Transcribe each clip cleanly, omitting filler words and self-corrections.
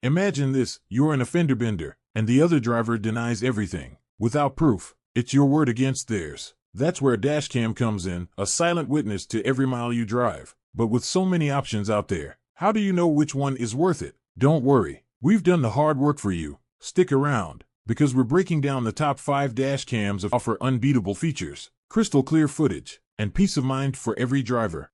Imagine this, you're in a fender bender, and the other driver denies everything. Without proof, it's your word against theirs. That's where Dashcam comes in, a silent witness to every mile you drive. But with so many options out there, how do you know which one is worth it? Don't worry, we've done the hard work for you. Stick around, because we're breaking down the top 5 dash cams that offer unbeatable features, crystal clear footage, and peace of mind for every driver.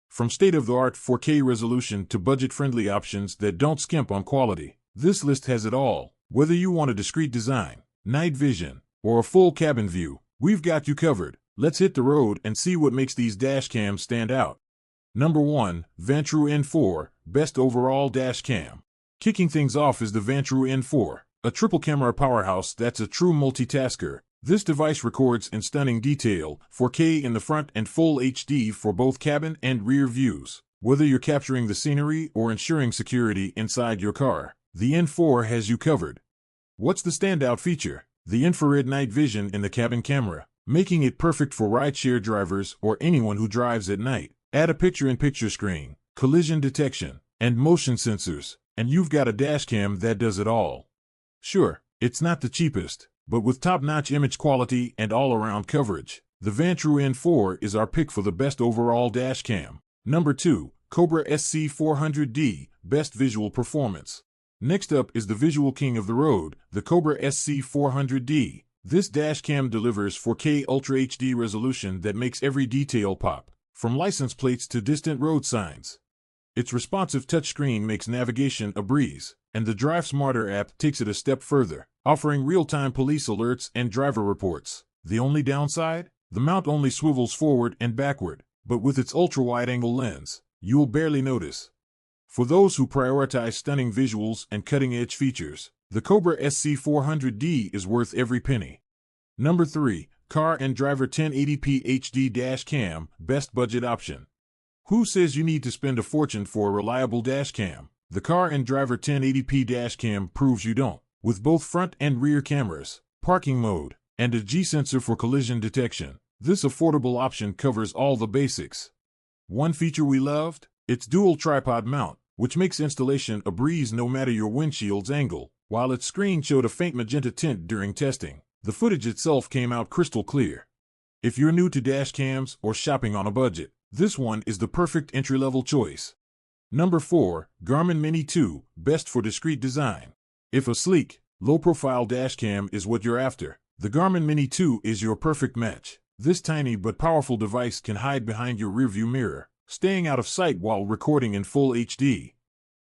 From state-of-the-art 4K resolution to budget-friendly options that don't skimp on quality, this list has it all. Whether you want a discreet design, night vision, or a full cabin view, we've got you covered. Let's hit the road and see what makes these dash cams stand out. Number 1, Vantrue N4, Best Overall Dash Cam. Kicking things off is the Vantrue N4, a triple-camera powerhouse that's a true multitasker. This device records in stunning detail, 4K in the front and Full HD for both cabin and rear views. Whether you're capturing the scenery or ensuring security inside your car, the N4 has you covered. What's the standout feature? The infrared night vision in the cabin camera, making it perfect for rideshare drivers or anyone who drives at night. Add a picture-in-picture screen, collision detection, and motion sensors, and you've got a dashcam that does it all. Sure, it's not the cheapest, but with top-notch image quality and all-around coverage, the Vantrue N4 is our pick for the best overall dashcam. Number 2, Cobra SC400D, Best Visual Performance. Next up is the visual king of the road, the Cobra SC400D. This dashcam delivers 4K Ultra HD resolution that makes every detail pop, from license plates to distant road signs. Its responsive touchscreen makes navigation a breeze, and the Drive Smarter app takes it a step further, offering real-time police alerts and driver reports. The only downside? The mount only swivels forward and backward, but with its ultra-wide-angle lens, you'll barely notice. For those who prioritize stunning visuals and cutting-edge features, the Cobra SC400D is worth every penny. Number 3, Car and Driver 1080p HD Dash Cam, Best Budget Option. Who says you need to spend a fortune for a reliable dash cam? The Car and Driver 1080p dash cam proves you don't. With both front and rear cameras, parking mode, and a G-sensor for collision detection, this affordable option covers all the basics. One feature we loved? Its dual tripod mount, which makes installation a breeze no matter your windshield's angle. While its screen showed a faint magenta tint during testing, the footage itself came out crystal clear. If you're new to dash cams or shopping on a budget, this one is the perfect entry-level choice. Number 4, Garmin Mini 2, Best for Discreet Design. If a sleek, low-profile dashcam is what you're after, the Garmin Mini 2 is your perfect match. This tiny but powerful device can hide behind your rearview mirror, staying out of sight while recording in Full HD.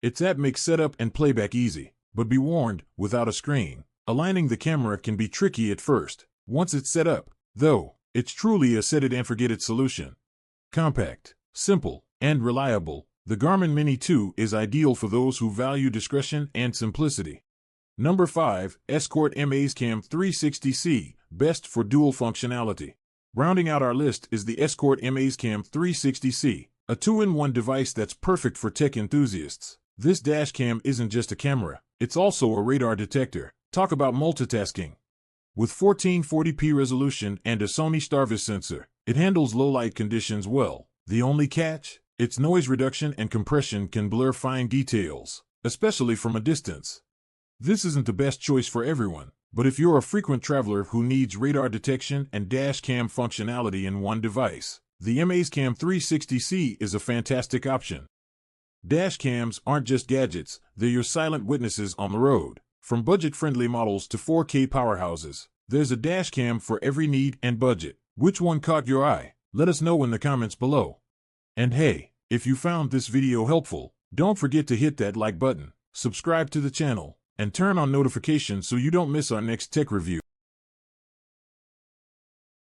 Its app makes setup and playback easy, but be warned, without a screen, aligning the camera can be tricky at first. Once it's set up, though, it's truly a set-it-and-forget-it solution. Compact, simple, and reliable, the Garmin Mini 2 is ideal for those who value discretion and simplicity. Number 5, Escort Dashcam 360C, Best for Dual Functionality. Rounding out our list is the Escort Dashcam 360C, a 2-in-1 device that's perfect for tech enthusiasts. This dashcam isn't just a camera, it's also a radar detector. Talk about multitasking. With 1440p resolution and a Sony Starvis sensor, it handles low-light conditions well. The only catch? Its noise reduction and compression can blur fine details, especially from a distance. This isn't the best choice for everyone, but if you're a frequent traveler who needs radar detection and dash cam functionality in one device, the Dashcam 360C is a fantastic option. Dash cams aren't just gadgets, they're your silent witnesses on the road. From budget-friendly models to 4K powerhouses, there's a dash cam for every need and budget. Which one caught your eye? Let us know in the comments below. And hey, if you found this video helpful, don't forget to hit that like button, subscribe to the channel, and turn on notifications so you don't miss our next tech review.